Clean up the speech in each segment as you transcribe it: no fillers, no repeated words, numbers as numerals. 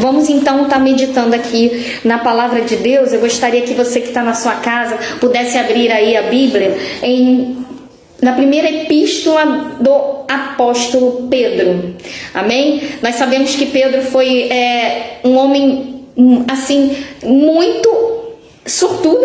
Vamos então estar meditando aqui na palavra de Deus. Eu gostaria que você que está na sua casa pudesse abrir aí a Bíblia na primeira epístola do apóstolo Pedro. Amém? Nós sabemos que Pedro foi um homem assim muito sortudo,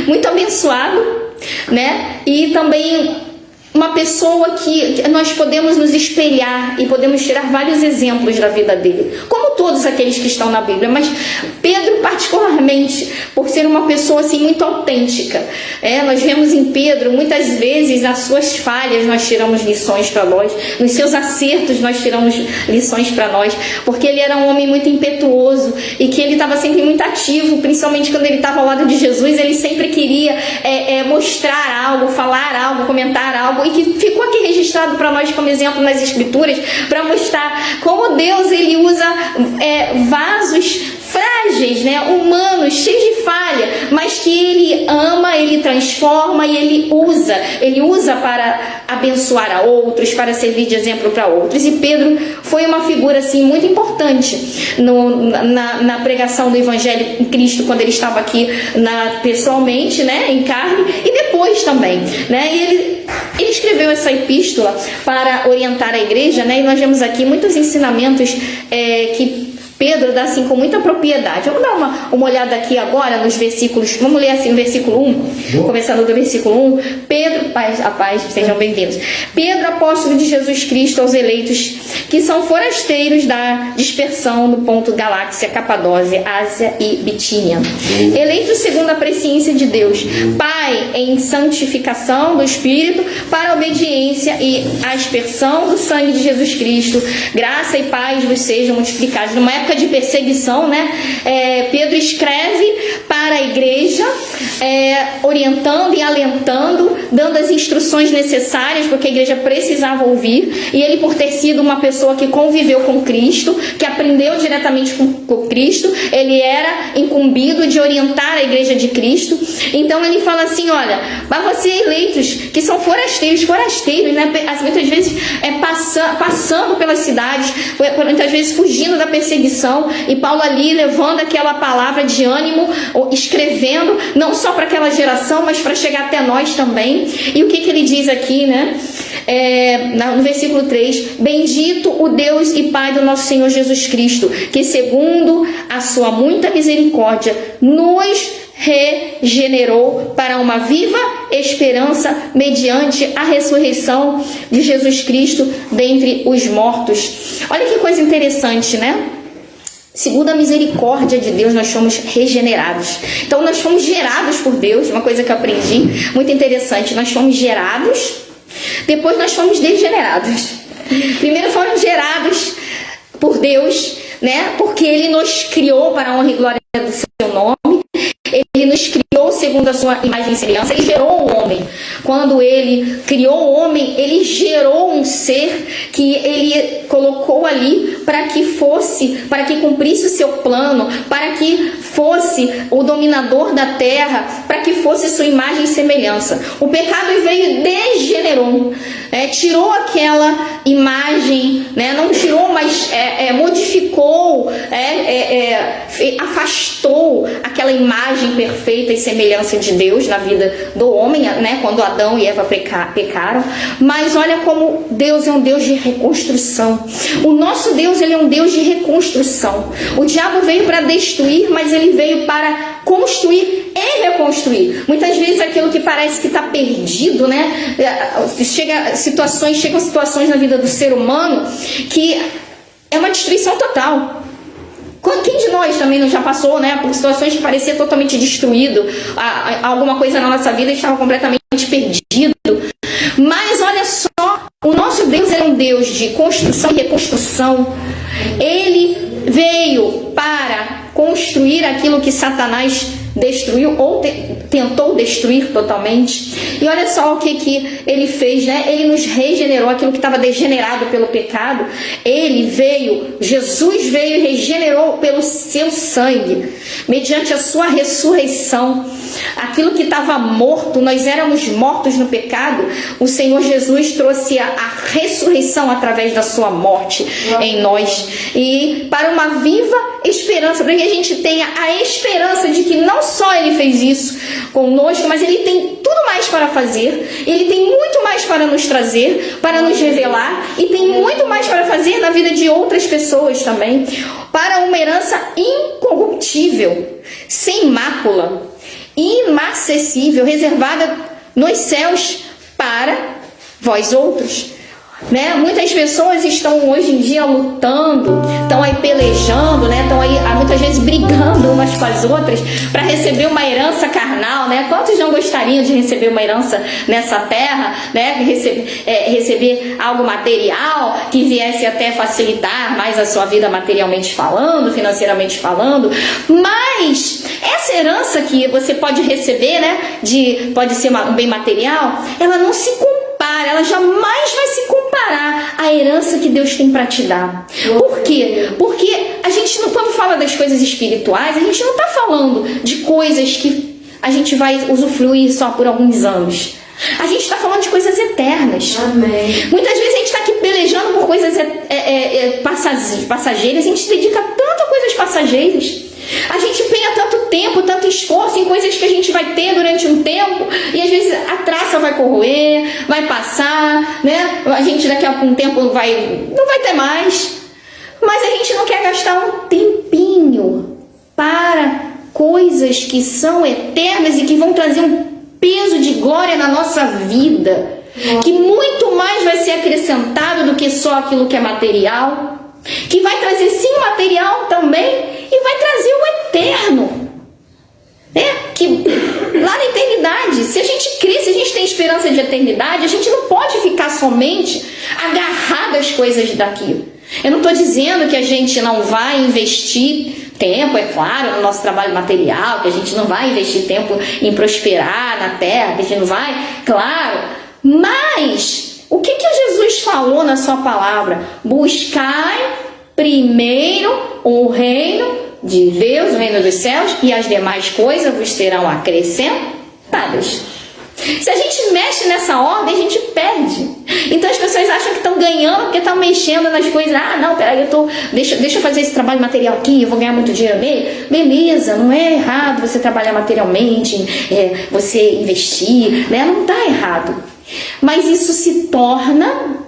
muito abençoado, né? E também uma pessoa que nós podemos nos espelhar e podemos tirar vários exemplos da vida dele, como todos aqueles que estão na Bíblia, mas Pedro particularmente, por ser uma pessoa assim muito autêntica. Nós vemos em Pedro, muitas vezes, nas suas falhas nós tiramos lições para nós, nos seus acertos nós tiramos lições para nós, porque ele era um homem muito impetuoso e que ele estava sempre muito ativo, principalmente quando ele estava ao lado de Jesus. Ele sempre queria mostrar algo, falar algo, comentar algo, e que ficou aqui registrado para nós como exemplo nas Escrituras, para mostrar como Deus ele usa vasos frágeis, né, humanos, cheios de falha, mas que ele ama, ele transforma e ele usa para abençoar a outros, para servir de exemplo para outros. E Pedro foi uma figura assim muito importante na pregação do Evangelho em Cristo, quando ele estava aqui pessoalmente, né, em carne, e depois também, né? E ele escreveu essa epístola para orientar a igreja, né? E nós vemos aqui muitos ensinamentos que Pedro dá assim com muita propriedade. Vamos dar uma olhada aqui agora nos versículos. Vamos ler assim o versículo 1, começando do versículo 1. Pedro, a paz, sejam bem-vindos. Pedro, apóstolo de Jesus Cristo, aos eleitos que são forasteiros da dispersão do ponto Galáxia, Capadócia, Ásia e Bitínia, eleitos segundo a presciência de Deus, Pai, em santificação do Espírito, para a obediência e a aspersão do sangue de Jesus Cristo, graça e paz vos sejam multiplicados. Numa época de perseguição, né? Pedro escreve para a igreja, orientando e alentando, dando as instruções necessárias, porque a igreja precisava ouvir. E ele, por ter sido uma pessoa que conviveu com Cristo, que aprendeu diretamente com Cristo, ele era incumbido de orientar a igreja de Cristo. Então ele fala assim: olha, mas vocês eleitos que são forasteiros, né? Muitas vezes passando pelas cidades, muitas vezes fugindo da perseguição, e Paulo ali levando aquela palavra de ânimo, escrevendo não só para aquela geração, mas para chegar até nós também. E o que ele diz aqui, né? No versículo 3: bendito o Deus e Pai do nosso Senhor Jesus Cristo, que segundo a sua muita misericórdia nos regenerou para uma viva esperança mediante a ressurreição de Jesus Cristo dentre os mortos. Olha que coisa interessante, né? Segundo a misericórdia de Deus, nós fomos regenerados. Então, nós fomos gerados por Deus. Uma coisa que eu aprendi, muito interessante. Nós fomos gerados, depois nós fomos degenerados. Primeiro fomos gerados por Deus, né? Porque Ele nos criou para a honra e glória do Seu nome. Ele nos criou segundo a sua imagem e semelhança. Ele gerou o homem. Quando Ele criou o homem, Ele gerou um ser que Ele colocou ali para que cumprisse o seu plano, para que fosse o dominador da terra, para que fosse sua imagem e semelhança. O pecado veio e degenerou, tirou aquela imagem, né? Não tirou, mas modificou, afastou aquela imagem perfeita e semelhança de Deus na vida do homem, né? Quando Adão e Eva pecaram. Mas olha como Deus é um Deus de reconstrução. O nosso Deus, ele é um Deus de reconstrução. O diabo veio para destruir, mas ele veio para construir e reconstruir. Muitas vezes aquilo que parece que está perdido, né? Chegam situações na vida do ser humano que é uma destruição total. Quem de nós também não já passou, né, por situações que parecia totalmente destruído, alguma coisa na nossa vida estava completamente perdido. Mas olha só, o nosso Deus é um Deus de construção e reconstrução. Ele veio para construir aquilo que Satanás destruiu ou tentou destruir totalmente. E olha só o que ele fez, né? Ele nos regenerou aquilo que estava degenerado pelo pecado. Jesus veio e regenerou pelo seu sangue, mediante a sua ressurreição. Aquilo que estava morto, nós éramos mortos no pecado, o Senhor Jesus trouxe a ressurreição através da sua morte em nós, e para uma viva esperança, para que a gente tenha a esperança de que não só Ele fez isso conosco, mas Ele tem tudo mais para fazer, Ele tem muito mais para nos trazer, para nos revelar, e tem muito mais para fazer na vida de outras pessoas também, para uma herança incorruptível, sem mácula, inacessível, reservada nos céus para vós outros. Né? Muitas pessoas estão hoje em dia lutando, estão aí pelejando, né? Estão aí muitas vezes brigando umas com as outras para receber uma herança carnal, né? Quantos não gostariam de receber uma herança nessa terra, né? Receber algo material que viesse até facilitar mais a sua vida materialmente falando, financeiramente falando, mas essa herança que você pode receber, né? Pode ser um bem material, ela não se compara, ela jamais vai se comparar à herança que Deus tem para te dar. Por quê? Porque a gente, quando fala das coisas espirituais, a gente não está falando de coisas que a gente vai usufruir só por alguns anos. A gente está falando de coisas eternas. Amém. Muitas vezes a gente está aqui pelejando por coisas passageiras, a gente se dedica tanto a coisas passageiras. A gente empenha tanto tempo, tanto esforço em coisas que a gente vai ter durante um tempo, e às vezes a traça vai corroer, vai passar, né? A gente daqui a um tempo não vai ter mais. Mas a gente não quer gastar um tempinho para coisas que são eternas e que vão trazer um peso de glória na nossa vida, que muito mais vai ser acrescentado do que só aquilo que é material, que vai trazer sim o material também, e vai trazer o eterno, né? Que lá na eternidade, se a gente crê, se a gente tem esperança de eternidade, a gente não pode ficar somente agarrado às coisas daquilo. Eu não estou dizendo que a gente não vai investir tempo, é claro, no nosso trabalho material, que a gente não vai investir tempo em prosperar na terra, que a gente não vai, claro, mas o que Jesus falou na sua palavra? Buscai primeiro o reino de Deus, o reino dos céus, e as demais coisas vos serão acrescentadas. Se a gente mexe nessa ordem, a gente perde. Então as pessoas acham que estão ganhando porque estão mexendo nas coisas. Ah, não, peraí, deixa eu fazer esse trabalho material aqui, eu vou ganhar muito dinheiro nele. Beleza, não é errado você trabalhar materialmente, você investir, né? Não está errado. Mas isso se torna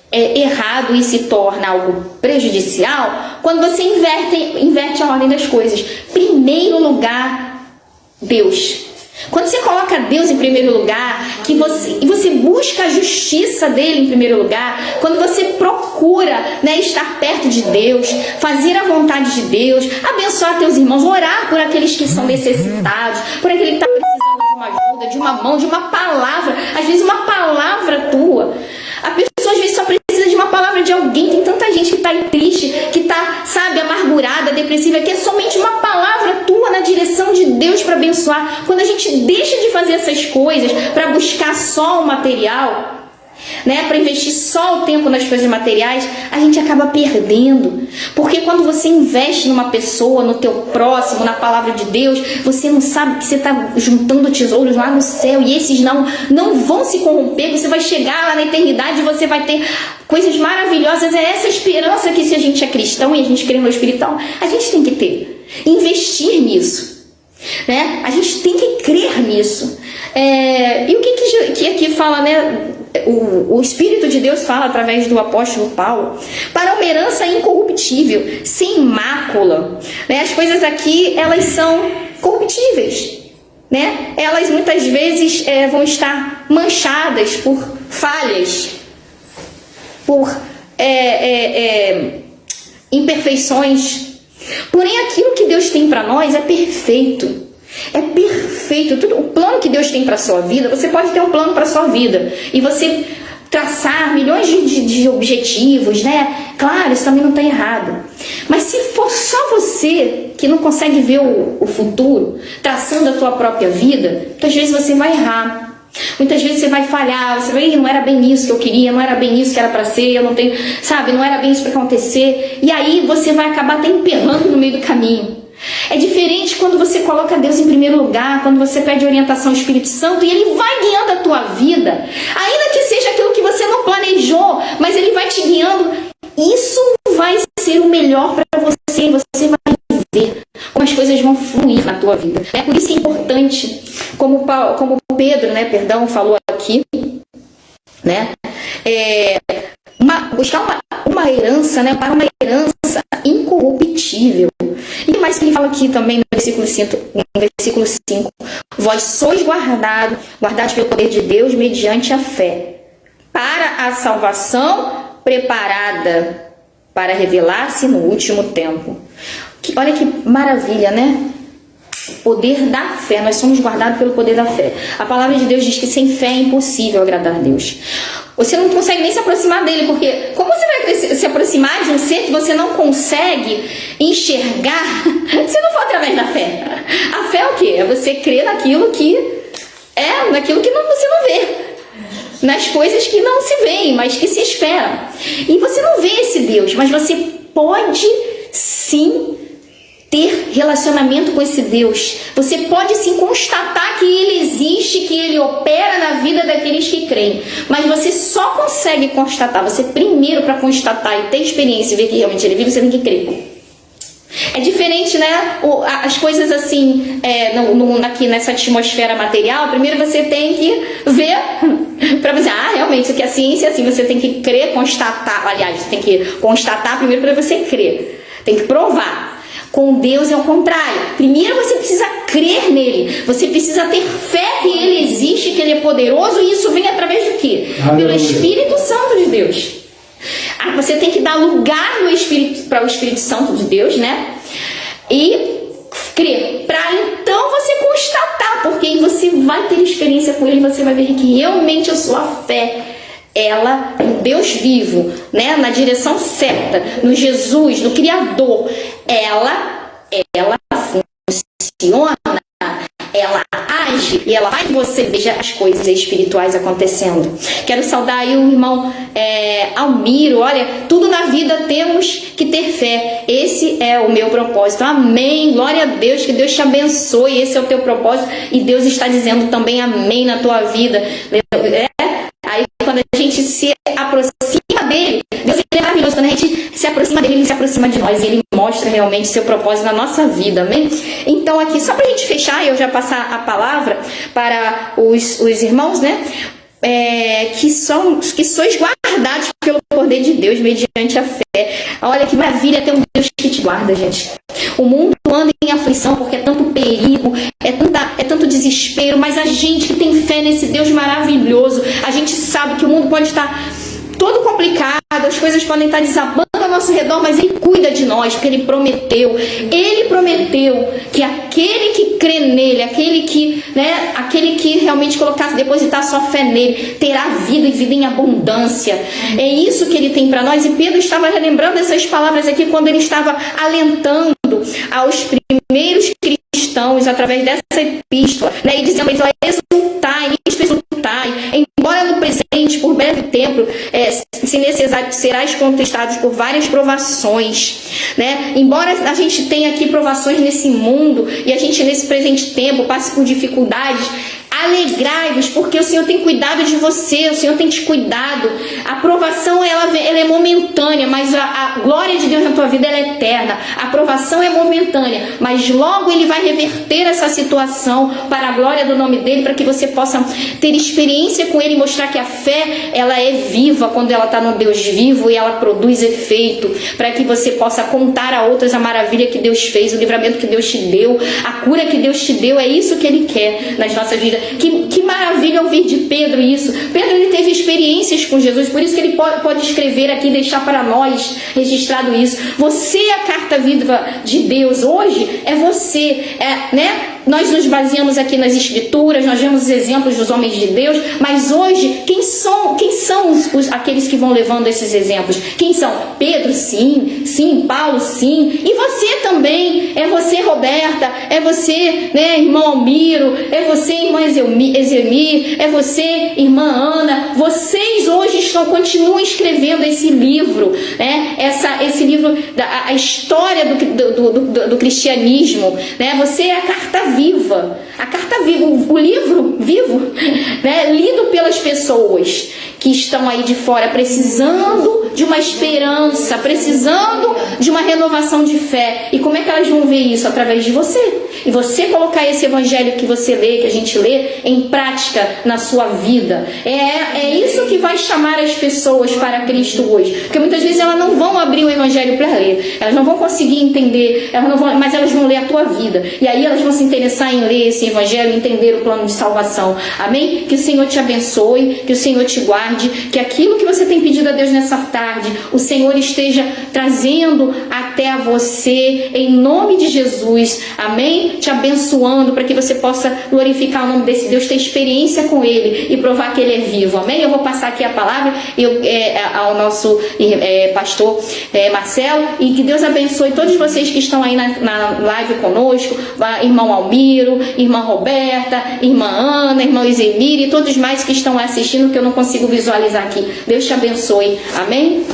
errado e se torna algo prejudicial quando você inverte a ordem das coisas. Primeiro lugar, Deus. Quando você coloca Deus em primeiro lugar, e você busca a justiça dele em primeiro lugar, quando você procura, né, estar perto de Deus, fazer a vontade de Deus, abençoar teus irmãos, orar por aqueles que são necessitados, por aquele que está precisando de uma ajuda, de uma mão, de uma palavra, às vezes uma palavra tua. A pessoa às vezes só precisa de uma palavra de alguém. Tem tanta gente que está aí triste, que está, sabe, amargurada, depressiva, que é somente uma palavra tua na direção de Deus para abençoar. Quando a gente deixa de fazer essas coisas para buscar só o material, né, para investir só o tempo nas coisas materiais, a gente acaba perdendo. Porque quando você investe numa pessoa, no teu próximo, na palavra de Deus, você não sabe que você está juntando tesouros lá no céu, e esses não vão se corromper. Você vai chegar lá na eternidade e você vai ter coisas maravilhosas. É essa esperança que, se a gente é cristão e a gente crê no espiritual, a gente tem que ter, investir nisso, né? A gente tem que crer nisso. E o que aqui fala, né? O Espírito de Deus fala através do apóstolo Paulo, para uma herança incorruptível, sem mácula, né? As coisas aqui, elas são corruptíveis, né? Elas muitas vezes vão estar manchadas por falhas, por imperfeições. Porém, aquilo que Deus tem para nós é perfeito. É perfeito. O plano que Deus tem para a sua vida, você pode ter um plano para a sua vida e você traçar milhões de objetivos, né? Claro, isso também não está errado. Mas se for só você que não consegue ver o futuro, traçando a tua própria vida, muitas vezes você vai errar. Muitas vezes você vai falhar, você vai, não era bem isso que eu queria, não era bem isso que era para ser, eu não tenho, sabe, não era bem isso para acontecer. E aí você vai acabar até emperrando no meio do caminho. É diferente quando você coloca Deus em primeiro lugar, quando você pede orientação ao Espírito Santo e Ele vai guiando a tua vida, ainda que seja aquilo que você não planejou, mas Ele vai te guiando. Isso vai ser o melhor para você. Você vai ver como as coisas vão fluir na tua vida. É por isso que é importante, como Pedro, falou aqui, buscar uma herança, para uma herança incorruptível. E mais que ele fala aqui também no versículo 5, vós sois guardados pelo poder de Deus mediante a fé, para a salvação preparada para revelar-se no último tempo. Olha que maravilha, Poder da fé, nós somos guardados pelo poder da fé. A palavra de Deus diz que sem fé é impossível agradar a Deus. Você não consegue nem se aproximar dele, porque como você vai se aproximar de um ser que você não consegue enxergar se não for através da fé? A fé é o quê? É você crer naquilo que você não vê, nas coisas que não se veem, mas que se esperam. E você não vê esse Deus, mas você pode sim ter relacionamento com esse Deus. Você pode sim constatar que Ele existe, que Ele opera na vida daqueles que creem. Mas você só consegue constatar. Você primeiro, para constatar e ter experiência e ver que realmente Ele vive, você tem que crer. É diferente, as coisas assim, aqui nessa atmosfera material. Primeiro você tem que ver, para você, realmente, isso aqui é ciência, é assim, você tem que crer, constatar. Aliás, você tem que constatar primeiro para você crer. Tem que provar. Com Deus é o contrário. Primeiro você precisa crer nele. Você precisa ter fé que Ele existe, que Ele é poderoso. E isso vem através do quê? Pelo Espírito Santo de Deus. Você tem que dar lugar para o Espírito Santo de Deus, E crer. Para então você constatar. Porque aí você vai ter experiência com Ele. Você vai ver que realmente a sua fé, ela, no Deus vivo, na direção certa, no Jesus, no Criador, ela funciona, ela age e ela faz você ver as coisas espirituais acontecendo. Quero saudar aí o irmão Almiro. Olha, tudo na vida temos que ter fé. Esse é o meu propósito. Amém. Glória a Deus. Que Deus te abençoe. Esse é o teu propósito. E Deus está dizendo também amém na tua vida. Aí quando a gente se aproxima dele, Deus é maravilhoso. Quando a gente se aproxima dele, Ele se aproxima de nós. E Ele mostra realmente seu propósito na nossa vida, amém? Então aqui, só para a gente fechar, eu já passar a palavra para os irmãos, que sois guardados pelo poder de Deus mediante a fé. Olha que maravilha ter um Deus que te guarda, gente. O mundo anda em aflição porque é tanto perigo, é tanto desespero, mas a gente que tem fé nesse Deus maravilhoso, a gente sabe que o mundo pode estar todo complicado, as coisas podem estar desabando ao nosso redor, mas Ele cuida de nós, porque Ele prometeu que aquele que crê nele, aquele que realmente depositar sua fé nele, terá vida e vida em abundância. É isso que Ele tem para nós. E Pedro estava relembrando essas palavras aqui quando ele estava alentando aos primeiros cristãos através dessa epístola, e dizendo: exultai, embora no presente, por breve tempo, se necessário, serás contestados por várias provações, embora a gente tenha aqui provações nesse mundo e a gente nesse presente tempo passe por dificuldades, alegrai-vos, porque o Senhor tem cuidado de você, o Senhor tem te cuidado. A provação ela é momentânea, mas a glória de Deus na tua vida ela é eterna. A provação é momentânea, mas logo Ele vai reverter essa situação para a glória do nome dEle, para que você possa ter experiência com Ele e mostrar que a fé ela é viva quando ela está no Deus vivo e ela produz efeito, para que você possa contar a outras a maravilha que Deus fez, o livramento que Deus te deu, a cura que Deus te deu. É isso que Ele quer nas nossas vidas. Que maravilha ouvir de Pedro isso. Pedro, ele teve experiências com Jesus, por isso que ele pode escrever aqui, deixar para nós registrado isso. Você é a carta viva de Deus. Hoje é você, Nós nos baseamos aqui nas escrituras, nós vemos os exemplos dos homens de Deus, mas hoje, quem são aqueles que vão levando esses exemplos? Quem são? Pedro, sim, Paulo, sim, e você também. É você, Roberta, é você, irmão Almiro, é você, irmã Ezemir, é você, irmã Ana. Vocês hoje continuam escrevendo esse livro, esse livro, a história do cristianismo, Você é a carta viva. a carta viva, o livro vivo, né, lido pelas pessoas que estão aí de fora, precisando de uma esperança, precisando de uma renovação de fé. E como é que elas vão ver isso? Através de você. E você colocar esse evangelho que você lê, que a gente lê, em prática na sua vida. É isso que vai chamar as pessoas para Cristo hoje. Porque muitas vezes elas não vão abrir o evangelho para ler. Elas não vão conseguir entender, mas elas vão ler a tua vida. E aí elas vão se interessar em ler esse evangelho, entender o plano de salvação. Amém? Que o Senhor te abençoe, que o Senhor te guarde, que aquilo que você tem pedido a Deus nessa tarde, o Senhor esteja trazendo até a você, em nome de Jesus. Amém? Te abençoando para que você possa glorificar o nome desse Deus, ter experiência com Ele e provar que Ele é vivo. Amém? Eu vou passar aqui a palavra ao nosso pastor Marcelo, e que Deus abençoe todos vocês que estão aí na live conosco, irmão Almiro, irmã Roberta, irmã Ana, irmão Isemir e todos mais que estão assistindo, que eu não consigo visualizar aqui. Deus te abençoe. Amém?